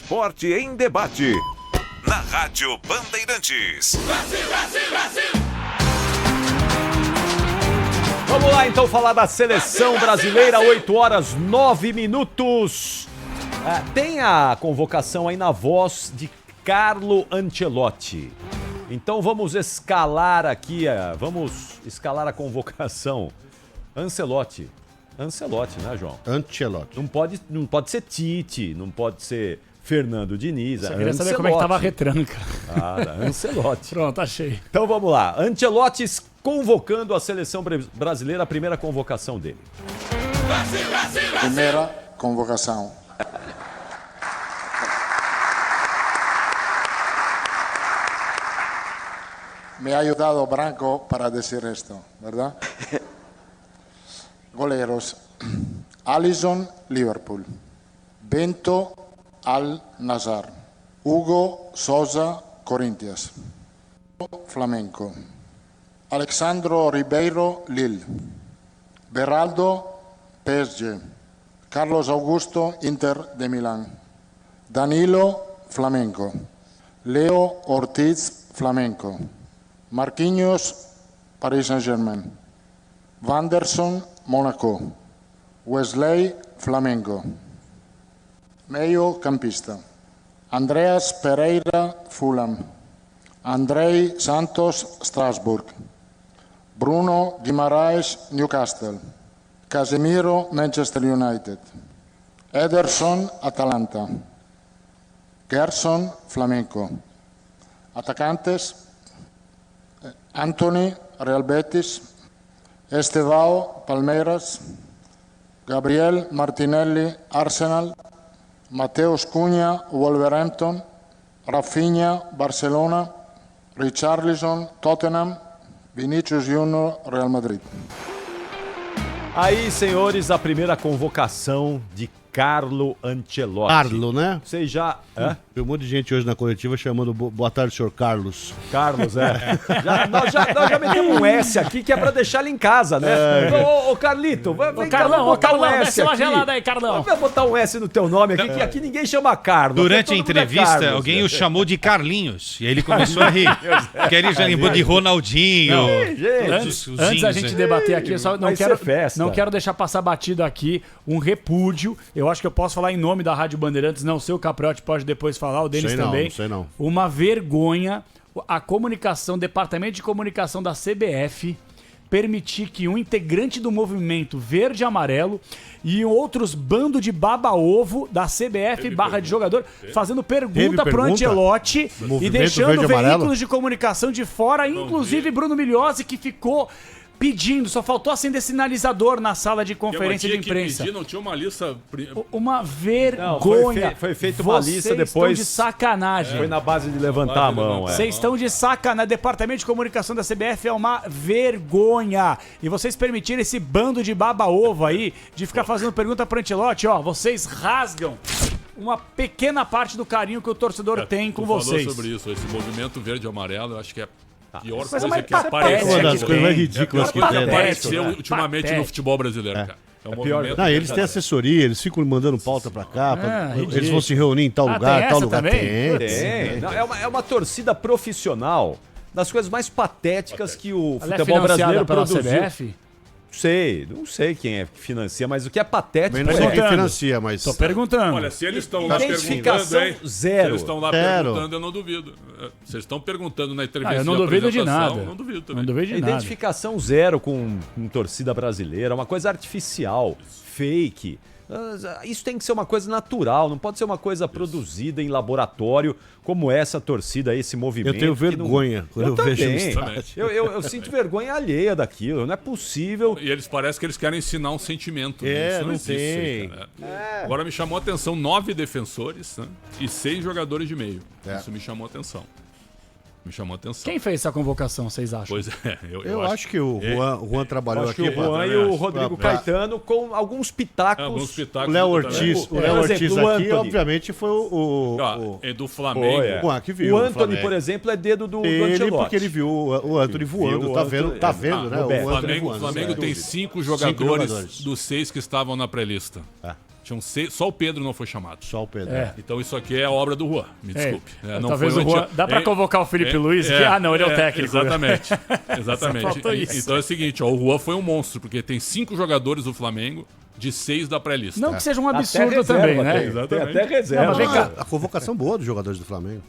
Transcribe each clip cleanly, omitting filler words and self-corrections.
Esporte em Debate. Na Rádio Bandeirantes. Brasil, Brasil, Brasil! Vamos lá então falar da seleção brasileira, 8h09. Tem a convocação aí na voz de Carlo Ancelotti. Então vamos escalar aqui, vamos escalar a convocação. Ancelotti, né, João? Ancelotti. Não pode ser Tite, não pode ser Fernando Diniz. Só queria saber como é que tava a retranca. Ancelotti. Pronto, achei. Então vamos lá. Ancelotti convocando a seleção brasileira, a primeira convocação dele. Brasil, Brasil, Brasil! Primeira convocação. Me ha ayudado Branco para decir esto, ¿verdad? Goleros. Alisson, Liverpool. Bento, Al-Nassr. Hugo Sousa, Corinthians. Flamengo. Alexandro Ribeiro, Lille. Beraldo, PSG. Carlos Augusto, Inter de Milán. Danilo, Flamengo. Leo Ortiz, Flamengo. Marquinhos, Paris Saint-Germain. Wanderson, Mónaco. Wesley, Flamengo. Meio campista. Andreas Pereira, Fulham. Andrei Santos, Strasbourg. Bruno Guimarães, Newcastle. Casemiro, Manchester United. Ederson, Atalanta. Gerson, Flamengo. Atacantes: Anthony, Real Betis. Estevao, Palmeiras. Gabriel Martinelli, Arsenal. Mateus Cunha, Wolverhampton. Rafinha, Barcelona. Richarlison, Tottenham. Vinícius Júnior, Real Madrid. Aí, senhores, a primeira convocação de Carlo Ancelotti. Carlo, né? Vocês já... Tem um monte de gente hoje na coletiva chamando boa tarde, senhor Carlos. Carlos, nós já metemos um S aqui que é pra deixar ele em casa, né? Ô, Carlito, vem cá, vamos botar um S desce uma aqui. gelada aí, Carlão. Vamos botar um S no teu nome aqui, que aqui ninguém chama Carlos. Durante a entrevista, alguém o chamou de Carlinhos. E aí ele começou a rir. Porque ele já lembrou de Ronaldinho. Antes da gente debater aqui, eu só não quero deixar passar batido aqui um repúdio. Eu acho que eu posso falar em nome da Rádio Bandeirantes, não sei, o Capriotti pode depois falar, o Denis também. Não sei não. Uma vergonha a comunicação, o departamento de comunicação da CBF permitir que um integrante do movimento verde e amarelo e outros bando de baba-ovo da CBF barra de jogador fazendo pergunta pro Ancelotti e deixando veículos de comunicação de fora, inclusive Bruno Migliozzi, que ficou pedindo, só faltou acender sinalizador na sala de conferência de imprensa. Não tinha uma lista... Uma vergonha. Não, foi feita uma lista depois... Vocês estão de sacanagem. Foi na base de levantar a mão. Vocês estão de sacanagem. Departamento de comunicação da CBF é uma vergonha. E vocês permitirem esse bando de baba-ovo aí, de ficar fazendo pergunta pro Ancelotti, vocês rasgam uma pequena parte do carinho que o torcedor tem com vocês. Falou sobre isso, esse movimento verde e amarelo, eu acho que é a pior coisa mais que aparece. Uma das coisas mais ridículas que tem. Apareceu ultimamente no futebol brasileiro, cara. É um movimento. Não, eles têm assessoria, eles ficam mandando pauta pra cá, eles vão se reunir em tal lugar, tal lugar. Tem. Não, é uma torcida profissional, das coisas mais patéticas que o futebol brasileiro produziu. CBF? Não sei quem é que financia, mas o que é patético não sei quem financia, mas... Tô perguntando. Olha, se eles estão lá identificação perguntando, zero. Se eles estão lá perguntando, eu não duvido. Vocês estão perguntando na entrevista eu não duvido de nada. Não duvido também. Não duvido de nada. Identificação zero com torcida brasileira, uma coisa artificial, fake. Isso tem que ser uma coisa natural, não pode ser uma coisa produzida em laboratório, como essa torcida, esse movimento. Eu tenho vergonha quando eu vejo isso. Eu sinto vergonha alheia daquilo, não é possível. E eles parecem que eles querem ensinar um sentimento. Isso não existe. Agora me chamou a atenção 9 defensores, né, e 6 jogadores de meio. Isso me chamou a atenção. Quem fez essa convocação, vocês acham? Pois é, eu acho que o Juan trabalhou aqui. O Juan e o Rodrigo Caetano com alguns pitacos. O Léo Ortiz, aqui, obviamente, foi é do Flamengo. Juan que viu. O Anthony, por exemplo, é dedo do Ancelotti. Porque ele viu o Anthony voando, tá vendo, né? O Flamengo tem 5 jogadores dos 6 que estavam na pré-lista. Tinham 6, só o Pedro não foi chamado. Só o Pedro. Então isso aqui é a obra do Juan, me desculpe. Não talvez foi o Juan... Dá pra convocar o Felipe Luiz? Não, ele é o técnico. Exatamente. Exatamente. faltou isso. Então é o seguinte, ó, o Juan foi um monstro, porque tem 5 jogadores do Flamengo de 6 da pré-lista. Não que seja um Até absurdo reserva também, né? tem. Exatamente. Tem até reserva. Não, mas vem cá. A convocação boa dos jogadores do Flamengo.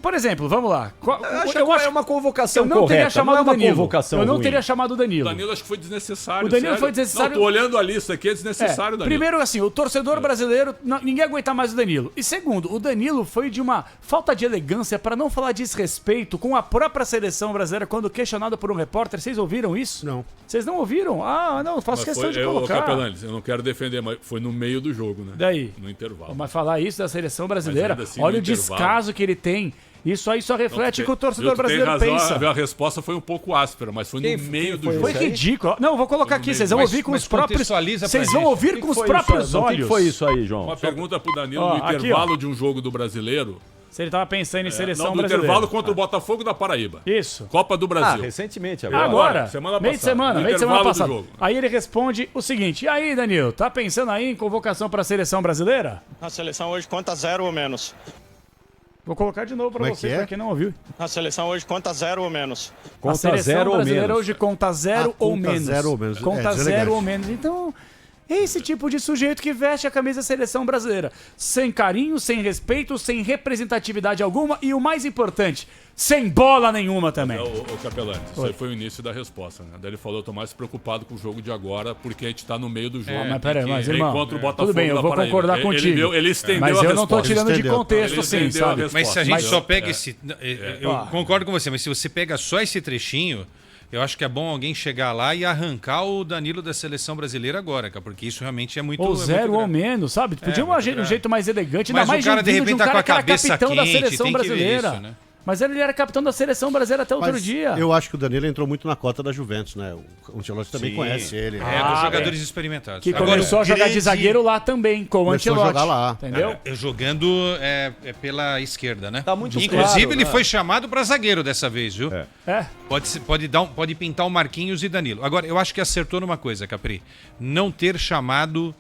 Por exemplo, vamos lá. Eu acho que é uma convocação eu não correta. teria chamado não é o uma Danilo. convocação Eu não ruim. teria chamado o O Danilo. Danilo acho que foi desnecessário. O Danilo sério. foi desnecessário. Não, tô olhando a lista aqui, é desnecessário, Danilo. Primeiro, assim, o torcedor brasileiro, ninguém aguenta mais o Danilo. E segundo, o Danilo foi de uma falta de elegância, para não falar desrespeito, com a própria seleção brasileira, quando questionado por um repórter. Vocês ouviram isso? Não. Vocês não ouviram? Ah, não, faço Mas questão foi, de colocar. Capelanes, eu não quero defender, mas foi no meio do jogo, né? Daí? No intervalo. Mas falar isso da seleção brasileira, ainda assim, olha no o intervalo. descaso que ele tem. Isso aí só reflete o que o torcedor Tu tem brasileiro razão, pensa. A resposta foi um pouco áspera, mas foi no meio do jogo. Foi ridículo. Não, vou colocar aqui, vocês vão Mas- ouvir com mas os próprios. contextualiza pra Vocês vão gente. ouvir com os próprios O que olhos. foi isso aí, João? Uma pergunta pro Danilo Ó, no aqui, intervalo de um jogo do brasileiro. Se ele tava pensando em seleção No brasileira. intervalo contra o Botafogo da Paraíba. Isso. Copa do Ah, Brasil. recentemente agora. Agora, semana meio de passada, semana, no meio de semana intervalo do passada. jogo. Aí ele responde o seguinte: e aí, Danilo, tá pensando aí em convocação pra seleção brasileira? A seleção hoje conta 0 ou menos. Vou colocar de novo pra Como é você, que é? pra quem não ouviu. A seleção hoje conta 0 ou menos. A Conta seleção zero ou brasileira menos. hoje conta zero ou conta menos. zero ou menos. Conta É, zero deselegante. ou menos. Então, é esse tipo de sujeito que veste a camisa da seleção brasileira. Sem carinho, sem respeito, sem representatividade alguma e o mais importante, sem bola nenhuma também. Ô Capelani, isso aí foi o início da resposta, né? Daí ele falou, eu tô mais preocupado com o jogo de agora, porque a gente tá no meio do jogo. Mas peraí, mas Ele irmão, contra o Botafogo tudo bem, eu da vou Paraíba. concordar contigo. Ele estendeu Mas a eu não tô resposta. tirando de Entendeu? contexto, Ele sim, entendeu a sabe? resposta. Mas se a gente Mas só eu- pega esse. Eu concordo com você, mas se você pega só esse trechinho, eu acho que é bom alguém chegar lá e arrancar o Danilo da seleção brasileira agora, cara, porque isso realmente é muito. Ou é zero muito ou grave. menos, sabe? Podia muito um grave. jeito mais elegante, ainda Mas mais o cara, de vindo repente, um tá cara com a que era cabeça capitão da quente, seleção tem que ver brasileira. isso, né? Mas ele era capitão da seleção brasileira até outro Mas dia. eu acho que o Danilo entrou muito na cota da Juventus, né? O Ancelotti também Sim. conhece ele. É, dos jogadores experimentados. Que Agora, começou a jogar de grande- zagueiro lá também, com o Começou a Ancelotti. jogar lá. Entendeu? Jogando pela esquerda, né? Tá muito Inclusive, claro, ele né? foi chamado para zagueiro dessa vez, viu? É. Pode pintar o Marquinhos e Danilo. Agora, eu acho que acertou numa coisa, Capri. Não ter chamado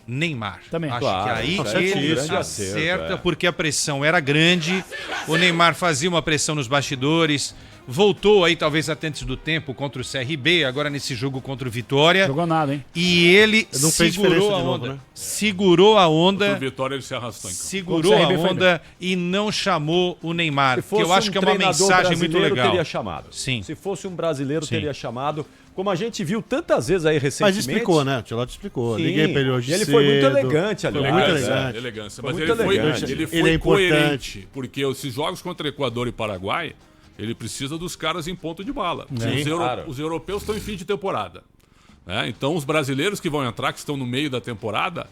Neymar. Também. Acho Claro, que aí isso é um ele grande acerta, acerto, é. porque a pressão era grande. O Neymar fazia uma pressão nos bastidores. Voltou aí, talvez até antes do tempo, contra o CRB, agora nesse jogo contra o Vitória. Jogou nada, hein? E ele Não fez segurou diferença a de onda. novo, né? Segurou a Contra onda. o Vitória ele se arrastou em campo. Segurou Contra o a CRB foi onda e não chamou o Neymar. Se Que fosse eu acho um que é uma treinador mensagem muito brasileiro, legal. teria chamado. Sim. Se fosse um brasileiro, Sim. teria chamado. Como a gente viu tantas vezes aí recentemente. Mas explicou, né? O Ancelotti explicou. Sim. Ninguém pra ele hoje E ele foi muito cedo. elegante, ali. Foi muito Elegância, elegante. elegância. Foi Mas muito ele foi, elegante. ele foi Ele é importante. coerente, porque esses jogos contra Equador e Paraguai, ele precisa dos caras em ponto de bala. claro. Os europeus estão em fim de temporada. Né? Então os brasileiros que vão entrar, que estão no meio da temporada,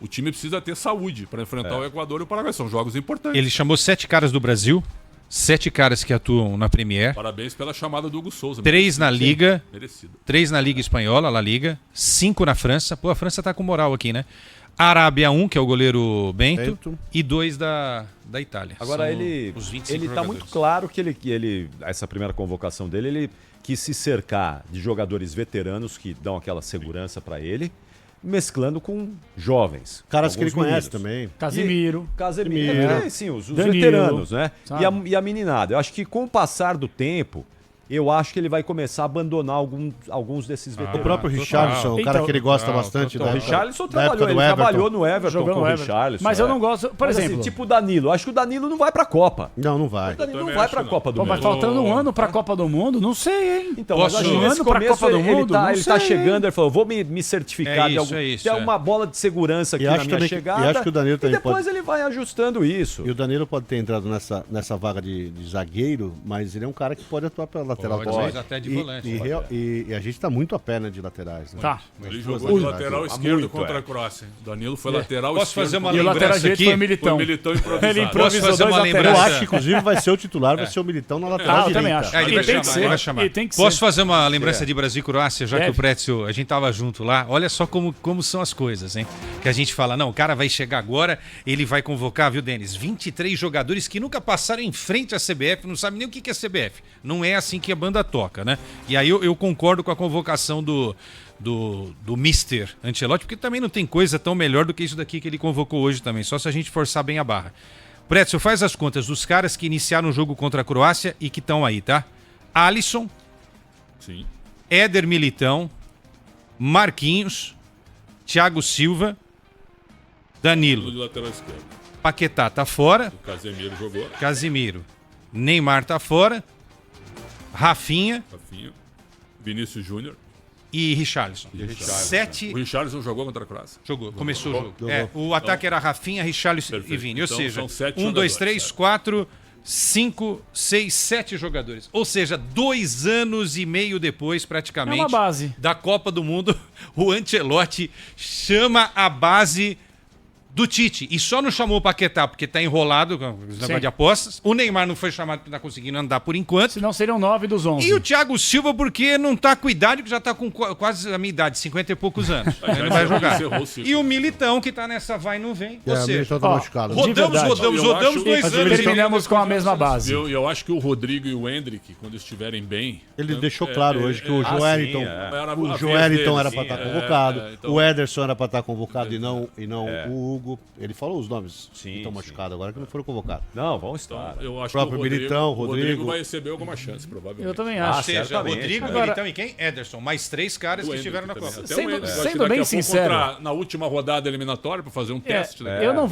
o time precisa ter saúde para enfrentar o Equador e o Paraguai. São jogos importantes. Ele chamou 7 caras do Brasil, 7 caras que atuam na Premier, Parabéns pela chamada do Hugo Souza. 3 na Liga, Merecido. 3 na Liga Espanhola, La Liga, 5 na França. Pô, a França tá com moral aqui, né? Arábia 1, que é o goleiro Bento, Bento. e 2 da Itália. Agora São ele, os 25 ele tá jogadores. muito claro que ele, essa primeira convocação dele, ele quis se cercar de jogadores veteranos que dão aquela segurança pra ele, mesclando com jovens. Caras que ele alguns conhece meninos. também. Casimiro. Casemiro, sim, os Danilo, veteranos, né? sabe? E a meninada. Eu acho que com o passar do tempo, eu acho que ele vai começar a abandonar alguns desses O veteranos. próprio Richarlison, o cara Então, que ele gosta bastante O da Richarlison da época trabalhou, do ele Everton. trabalhou no Everton Jogou com no o Everton. Richarlison. Mas eu não gosto, por Mas, assim, exemplo, tipo o Danilo. Acho que o Danilo não vai pra Copa. Não vai. O Danilo não também vai acho pra que Copa do pô, Mundo. mas faltando um ano pra Copa do Mundo, não sei, hein? Então, Posso- mas acho que Um nesse ano pra começo Copa do ele Mundo? tá, Não ele tá sei, chegando, ele falou, vou me certificar É de isso, algum, é isso, ter é. uma bola de segurança aqui E na acho minha também que- chegada. e acho que o Danilo também depois pode- ele vai ajustando isso. E o Danilo pode ter entrado nessa vaga de zagueiro, mas ele é um cara que pode atuar pela lateral Pode, também. mas até de E- volante. e a gente tá muito a pé, né, de laterais. Né? Tá. Ele duas jogou de laterais, lateral né? esquerdo muito, contra é. a Croácia. Danilo foi lateral Posso esquerdo. fazer uma contra E o lateral lembrança direito aqui? foi o Foi Militão. o Militão improvisado. Ele Posso improvisou fazer dois uma laterais. Eu lembrança? acho que, inclusive, vai ser o titular, vai ser o Militão na lateral eu direita. também acho. É, ele vai tem chamar, que ser. ele vai chamar. E tem que Posso ser. fazer uma lembrança de Brasil e Croácia, já que Deve. o Prétzio, a gente tava junto lá. Olha só como são as coisas, hein? Que a gente fala, não, o cara vai chegar agora, ele vai convocar, viu, Denis? 23 jogadores que nunca passaram em frente à CBF, não sabem nem o que é CBF. Não é assim que que a banda toca, né? E aí eu concordo com a convocação do Mr. Ancelotti, porque também não tem coisa tão melhor do que isso daqui que ele convocou hoje também, só se a gente forçar bem a barra. Pretzel, faz as contas dos caras que iniciaram o jogo contra a Croácia e que estão aí, tá? Alisson, Sim. Éder Militão, Marquinhos, Thiago Silva, Tudo Danilo, de lateral esquerdo. Paquetá tá fora, O Casemiro jogou. Casimiro, Neymar tá fora, Rafinha Rafinha. Vinícius Júnior. e Richarlison. Richarlison. 7 O Richarlison jogou contra a Croácia. jogou, começou o jogo. Jogou. É, o ataque era Rafinha, Richarlison Perfeito. e Vini. Ou Então, seja, são 7 1, 2, jogadores, 3, certo. 4, 5, 6, 7 jogadores. Ou seja, 2 anos e meio depois, praticamente, É uma base. da Copa do Mundo, o Ancelotti chama a base do Tite. E só não chamou o Paquetá porque tá enrolado com os negócios de apostas. O Neymar não foi chamado porque tá conseguindo andar por enquanto. Senão seriam 9 dos 11. E o Thiago Silva porque não tá com idade, que já tá com quase a minha idade, 50 e poucos anos. Ele não vai jogar. encerrou o ciclo. E o Militão que tá nessa vai e não vem. Ou É, o seja, Militão tá machucado. de verdade. rodamos Eu acho- 2 Mas anos. terminamos com a mesma base. Eu acho que o Rodrigo e o Hendrick, quando estiverem bem... Ele deixou claro hoje que o sim, Joeliton, Era o a Joeliton vez era deles, para estar sim. convocado, Então- o Ederson era para estar convocado e não o Hugo. Ele falou os nomes Sim, que estão sim. machucados agora, que não foram convocados. Não, vão estar. Eu acho Próprio que o Militão, o Rodrigo. Rodrigo vai receber alguma chance, provavelmente. Eu também Ah, acho. Ou seja, certamente. Rodrigo, Agora- Militão e quem? Ederson. Mais 3 caras que O estiveram na Hendrick Copa. também. Até o Sendo- Hendrick, eu acho que sendo daqui bem a pouco sincero- na última rodada eliminatória para fazer um teste. né? Eu não